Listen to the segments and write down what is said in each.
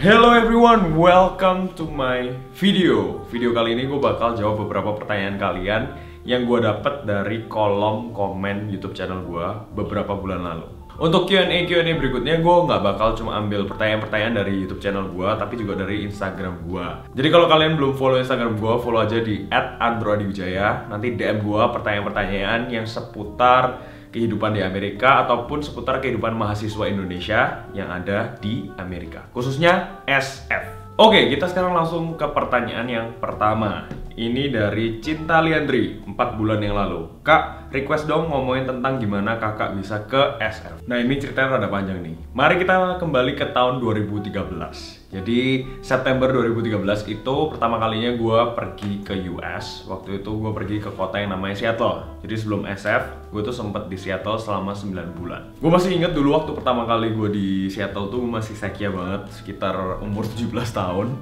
Hello everyone, welcome to my video. Video kali ini gue bakal jawab beberapa pertanyaan kalian yang gue dapet dari kolom komen YouTube channel gue beberapa bulan lalu. Untuk Q&A berikutnya gue nggak bakal cuma ambil pertanyaan-pertanyaan dari YouTube channel gue, tapi juga dari Instagram gue. Jadi kalau kalian belum follow Instagram gue, follow aja di @androadiwijaya. Nanti DM gue pertanyaan-pertanyaan yang seputar kehidupan di Amerika ataupun seputar kehidupan mahasiswa Indonesia yang ada di Amerika, khususnya SF. Oke, kita sekarang langsung ke pertanyaan yang pertama. Ini dari Cinta Liandri, 4 bulan yang lalu. Kak, request dong ngomongin tentang gimana kakak bisa ke SF. Nah, ini ceritanya rada panjang nih. Mari kita kembali ke tahun 2013. Jadi September 2013 itu pertama kalinya gue pergi ke US. Waktu itu gue pergi ke kota yang namanya Seattle. Jadi sebelum SF, gue tuh sempet di Seattle selama 9 bulan. Gue masih inget dulu waktu pertama kali gue di Seattle tuh masih sekia banget, sekitar umur 17 tahun.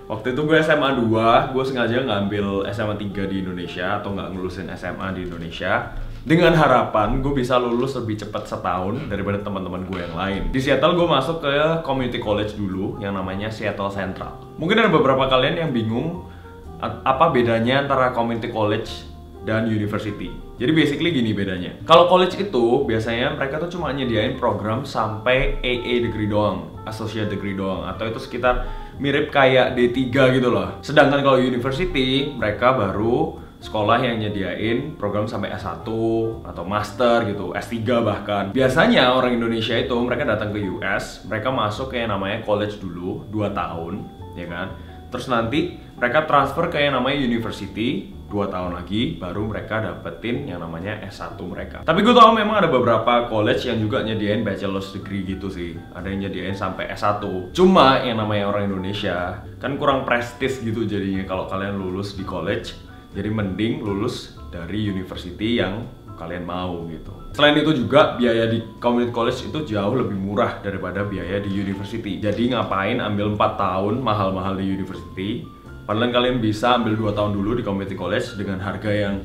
Waktu itu gue SMA 2, gue sengaja ngambil SMA 3 di Indonesia atau nggak ngelulusin SMA di Indonesia dengan harapan gue bisa lulus lebih cepat setahun daripada teman-teman gue yang lain. Di Seattle gue masuk ke community college dulu yang namanya Seattle Central. Mungkin ada beberapa kalian yang bingung apa bedanya antara community college dan university. Jadi basically gini bedanya. Kalau college itu biasanya mereka tuh cuma nyediain program sampai AA degree doang, associate degree doang, atau itu sekitar mirip kayak D3 gitu loh. Sedangkan kalau university mereka baru sekolah yang nyediain program sampai S1 atau master gitu, S3 bahkan. Biasanya orang Indonesia itu mereka datang ke US, mereka masuk ke yang namanya college dulu 2 tahun, ya kan? Terus nanti mereka transfer ke yang namanya university 2 tahun lagi, baru mereka dapetin yang namanya S1 mereka. Tapi gue tau memang ada beberapa college yang juga nyediain bachelor's degree gitu sih. Ada yang nyediain sampai S1. Cuma yang namanya orang Indonesia kan kurang prestis gitu jadinya kalau kalian lulus di college. Jadi mending lulus dari university yang kalian mau gitu. Selain itu juga biaya di community college itu jauh lebih murah daripada biaya di university. Jadi ngapain ambil 4 tahun mahal-mahal di university, padahal kalian bisa ambil 2 tahun dulu di community college dengan harga yang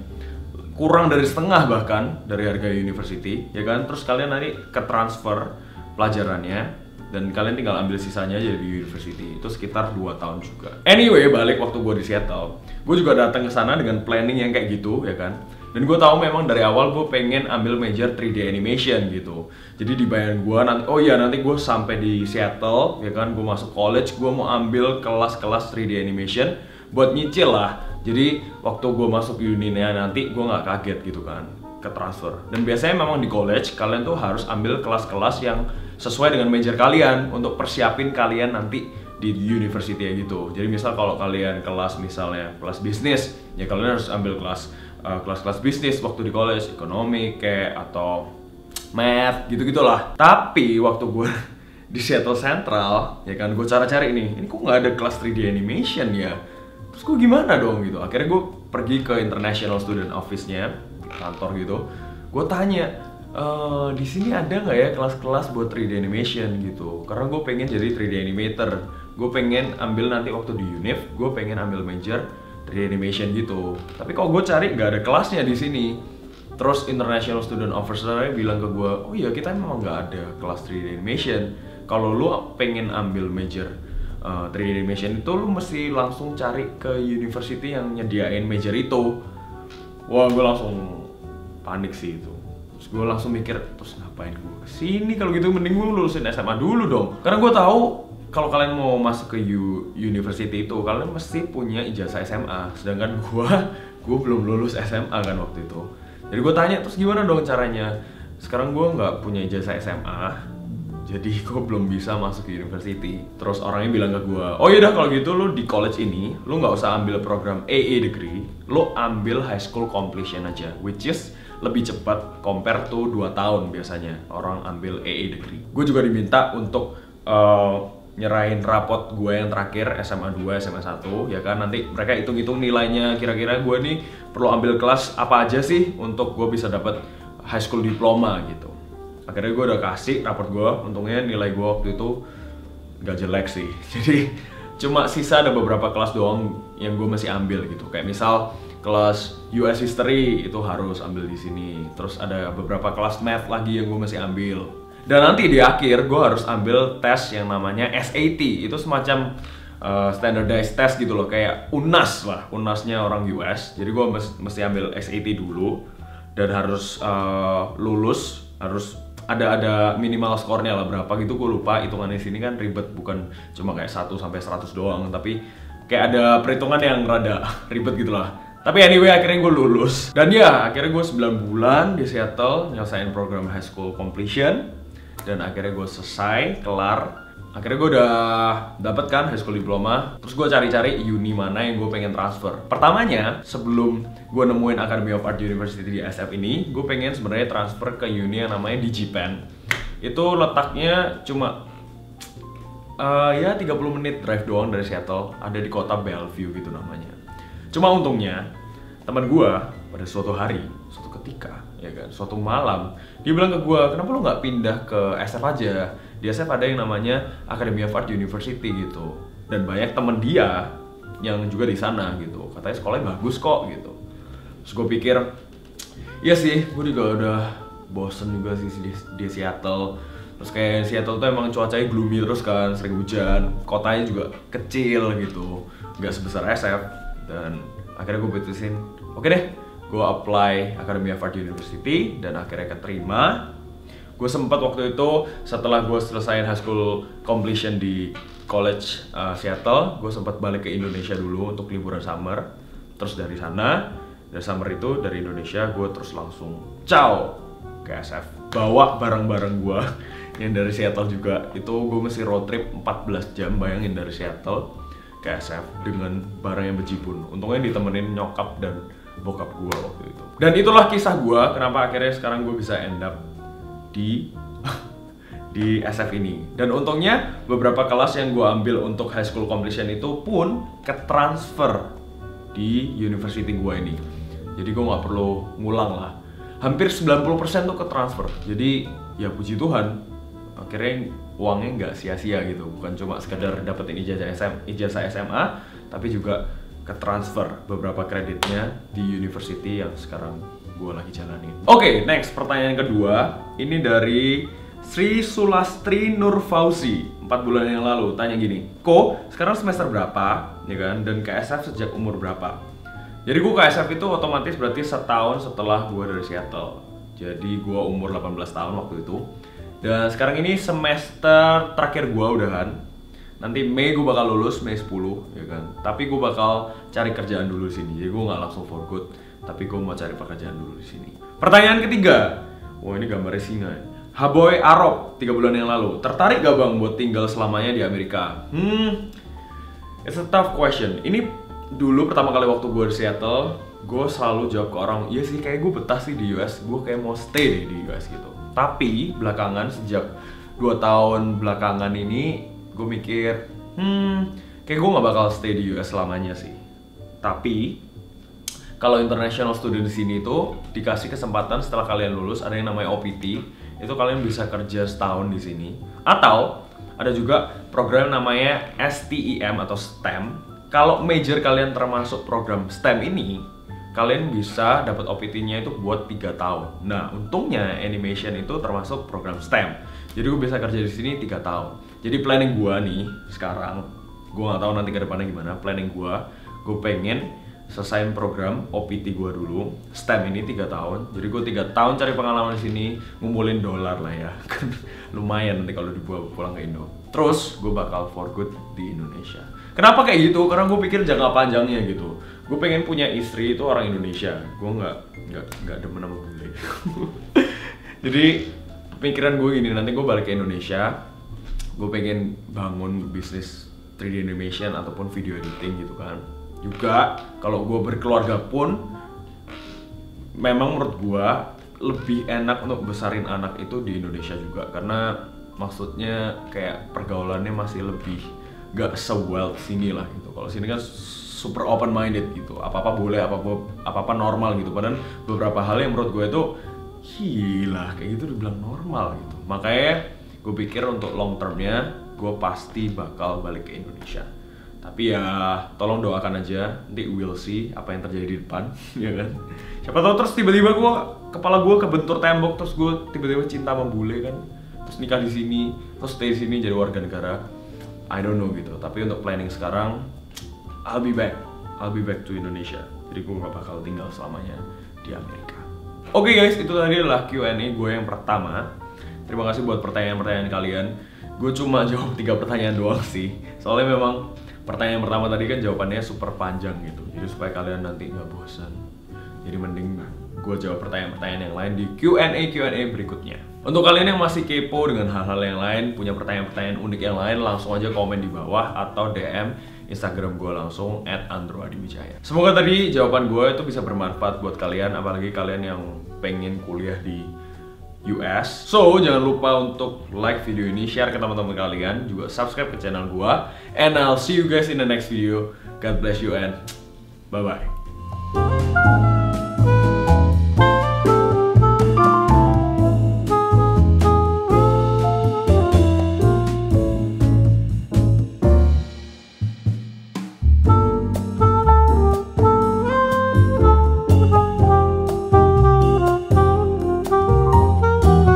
kurang dari setengah bahkan dari harga university, ya kan? Terus kalian nanti ke transfer pelajarannya dan kalian tinggal ambil sisanya aja di university. Itu sekitar 2 tahun juga. Anyway, balik waktu gue di Seattle, gue juga datang ke sana dengan planning yang kayak gitu, ya kan? Dan gue tahu memang dari awal gue pengen ambil major 3D animation gitu. Jadi di bayangan gue nanti, oh iya nanti gue sampai di Seattle, ya kan, gue masuk college, gue mau ambil kelas-kelas 3D animation buat nyicil lah. Jadi waktu gue masuk uninya nanti gue nggak kaget gitu kan, ke transfer. Dan biasanya memang di college kalian tuh harus ambil kelas-kelas yang sesuai dengan major kalian untuk persiapin kalian nanti di university ya gitu. Jadi misal kalau kalian kelas misalnya kelas bisnis, ya kalian harus ambil kelas-kelas bisnis waktu di college, ekonomi kayak atau math gitu-gitulah. Tapi waktu gue di Seattle Central, ya kan, gue cari ini kok nggak ada kelas 3D animation ya? Terus gue gimana dong gitu? Akhirnya gue pergi ke International Student Office-nya, kantor gitu. Gue tanya, di sini ada nggak ya kelas-kelas buat 3D animation gitu? Karena gue pengen jadi 3D animator. Gue pengen ambil nanti waktu di Univ, gue pengen ambil major 3D animation gitu. Tapi kalau gue cari nggak ada kelasnya di sini. Terus International Student Officer bilang ke gue, oh iya kita memang nggak ada kelas 3D animation. Kalau lu pengen ambil major 3D animation itu lu mesti langsung cari ke university yang nyediain major itu. Wah, gue langsung panik sih itu. Terus gue langsung mikir, terus ngapain gue kesini? Kalau gitu mending gue lulusin SMA dulu dong. Karena gue tahu kalau kalian mau masuk ke university itu kalian mesti punya ijazah SMA. Sedangkan gue belum lulus SMA kan waktu itu. Jadi gue tanya, terus gimana dong caranya? Sekarang gue nggak punya ijazah SMA, jadi gue belum bisa masuk ke university. Terus orangnya bilang ke gue, oh yaudah kalau gitu lu di college ini lu nggak usah ambil program AA degree, lu ambil high school completion aja, which is lebih cepat compare to 2 tahun biasanya orang ambil AA degree. Gue juga diminta untuk nyerahin rapot gue yang terakhir SMA 2, SMA 1, ya kan. Nanti mereka hitung-hitung nilainya, kira-kira gue nih perlu ambil kelas apa aja sih untuk gue bisa dapat high school diploma gitu. Akhirnya gue udah kasih raport gue, untungnya nilai gue waktu itu gak jelek sih. Jadi cuma sisa ada beberapa kelas doang yang gue masih ambil gitu. Kayak misal kelas US History itu harus ambil di sini. Terus ada beberapa kelas math lagi yang gue masih ambil. Dan nanti di akhir gue harus ambil tes yang namanya SAT. Itu semacam standardized test gitu loh, kayak UNAS lah, UNASnya orang US. Jadi gue mesti ambil SAT dulu dan harus lulus, harus ada minimal skornya lah berapa gitu, gue lupa hitungannya. Sini kan ribet, bukan cuma kayak 1 sampai 100 doang, tapi kayak ada perhitungan yang rada ribet gitu lah. Tapi anyway, akhirnya gue lulus. Dan ya, akhirnya gue 9 bulan di Seattle nyelesain program high school completion. Dan akhirnya gue selesai, kelar. Akhirnya gue udah dapet kan high school diploma. Terus gue cari-cari uni mana yang gue pengen transfer. Pertamanya, sebelum gue nemuin Academy of Art University di SF ini, gue pengen sebenarnya transfer ke uni yang namanya DigiPen. Itu letaknya cuma ya 30 menit drive doang dari Seattle, ada di kota Bellevue gitu namanya. Cuma untungnya teman gua pada suatu hari, suatu ketika, ya kan, suatu malam, dia bilang ke gua, kenapa lu nggak pindah ke SF aja? Di SF ada yang namanya Academy of Art University gitu, dan banyak temen dia yang juga di sana gitu. Katanya sekolahnya bagus kok gitu. Terus gua pikir, iya sih, gua juga udah bosen juga sih di Seattle. Terus kayak Seattle tuh emang cuacanya gloomy terus kan, sering hujan, kotanya juga kecil gitu, nggak sebesar SF. Dan akhirnya gue putusin, oke deh, gue apply Academy of Art University dan akhirnya keterima. Gue sempat waktu itu setelah gue selesai high school completion di college Seattle, gue sempat balik ke Indonesia dulu untuk liburan summer. Terus dari sana, dari summer itu dari Indonesia gue terus langsung ciao ke SF, bawa barang-barang gue yang dari Seattle juga. Itu gue mesti road trip 14 jam, bayangin, dari Seattle ke SF dengan barang yang bejibun. Untungnya ditemenin nyokap dan bokap gue waktu itu. Dan itulah kisah gue, kenapa akhirnya sekarang gue bisa end up di SF ini. Dan untungnya beberapa kelas yang gue ambil untuk high school completion itu pun ketransfer di university gue ini. Jadi gue nggak perlu ngulang lah. Hampir 90% tuh ketransfer. Jadi ya puji Tuhan, akhirnya uangnya nggak sia-sia gitu. Bukan cuma sekedar dapetin ijazah SMA, tapi juga ketransfer beberapa kreditnya di university yang sekarang gue lagi jalanin. Oke, next, pertanyaan kedua. Ini dari Sri Sulastri Nurfauzi, 4 bulan yang lalu, tanya gini, Ko, sekarang semester berapa? Ya kan? Dan ke SF sejak umur berapa? Jadi gue ke SF itu otomatis berarti setahun setelah gue dari Seattle. Jadi gue umur 18 tahun waktu itu. Dan sekarang ini semester terakhir gue udahan. Nanti Mei gue bakal lulus, Mei 10, ya kan. Tapi gue bakal cari kerjaan dulu di sini. Jadi gue nggak langsung for good, tapi gue mau cari pekerjaan dulu di sini. Pertanyaan ketiga. Wah, ini gambarnya singa. Haboy Arop, 3 bulan yang lalu. Tertarik gak bang buat tinggal selamanya di Amerika? It's a tough question. Ini dulu pertama kali waktu gue di Seattle, gue selalu jawab ke orang, iya sih kayak gue betah sih di US, gue kayak mau stay deh di US gitu. Tapi belakangan, sejak 2 tahun belakangan ini, gue mikir, kayak gue gak bakal stay di US selamanya sih. Tapi kalau international student di sini itu dikasih kesempatan setelah kalian lulus, ada yang namanya OPT, itu kalian bisa kerja setahun di sini. Atau ada juga program namanya STEM atau STEM. Kalau major kalian termasuk program STEM ini, kalian bisa dapat OPT-nya itu buat 3 tahun. Nah, untungnya animation itu termasuk program STEM. Jadi gue bisa kerja di sini 3 tahun. Jadi planning gue nih sekarang, gue nggak tahu nanti ke depannya gimana. Planning gue pengen selesaiin program OPT gue dulu, STEM ini 3 tahun. Jadi gue 3 tahun cari pengalaman di sini, ngumpulin dolar lah ya. Lumayan nanti kalau dibawa pulang ke Indo. Terus gue bakal for good di Indonesia. Kenapa kayak gitu? Karena gue pikir jangka panjangnya gitu. Gue pengen punya istri itu orang Indonesia. Gue nggak demen sama bule. Jadi pikiran gue gini, nanti gue balik ke Indonesia, gue pengen bangun bisnis 3D animation ataupun video editing gitu kan. Juga kalau gue berkeluarga pun, memang menurut gue lebih enak untuk besarin anak itu di Indonesia juga, karena maksudnya kayak pergaulannya masih lebih gak se-wild sini lah gitu. Kalau sini kan super open minded gitu, apa-apa boleh, apa-apa normal gitu. Padahal beberapa hal yang menurut gue itu gila, kayak gitu dibilang normal gitu. Makanya gue pikir untuk long termnya gue pasti bakal balik ke Indonesia. Tapi ya tolong doakan aja, nanti we'll see apa yang terjadi di depan. Ya kan, siapa tahu terus tiba-tiba kepala gue kebentur tembok, terus gue tiba-tiba cinta sama bule kan, terus nikah di sini, terus stay di sini jadi warga negara. I don't know gitu. Tapi untuk planning sekarang, I'll be back to Indonesia. Jadi gue gak bakal tinggal selamanya di Amerika. Oke guys, itu tadi adalah Q&A gue yang pertama. Terima kasih buat pertanyaan-pertanyaan kalian. Gue cuma jawab 3 pertanyaan doang sih. Soalnya memang pertanyaan pertama tadi kan jawabannya super panjang gitu. Jadi supaya kalian nanti gak bosan. Jadi mending gue jawab pertanyaan-pertanyaan yang lain di Q&A berikutnya. Untuk kalian yang masih kepo dengan hal-hal yang lain, punya pertanyaan-pertanyaan unik yang lain, langsung aja komen di bawah atau DM Instagram gue langsung @androadiwijaya. Semoga tadi jawaban gue itu bisa bermanfaat buat kalian, apalagi kalian yang pengen kuliah di US. So, jangan lupa untuk like video ini, share ke teman-teman kalian, juga subscribe ke channel gue. And I'll see you guys in the next video. God bless you and bye-bye.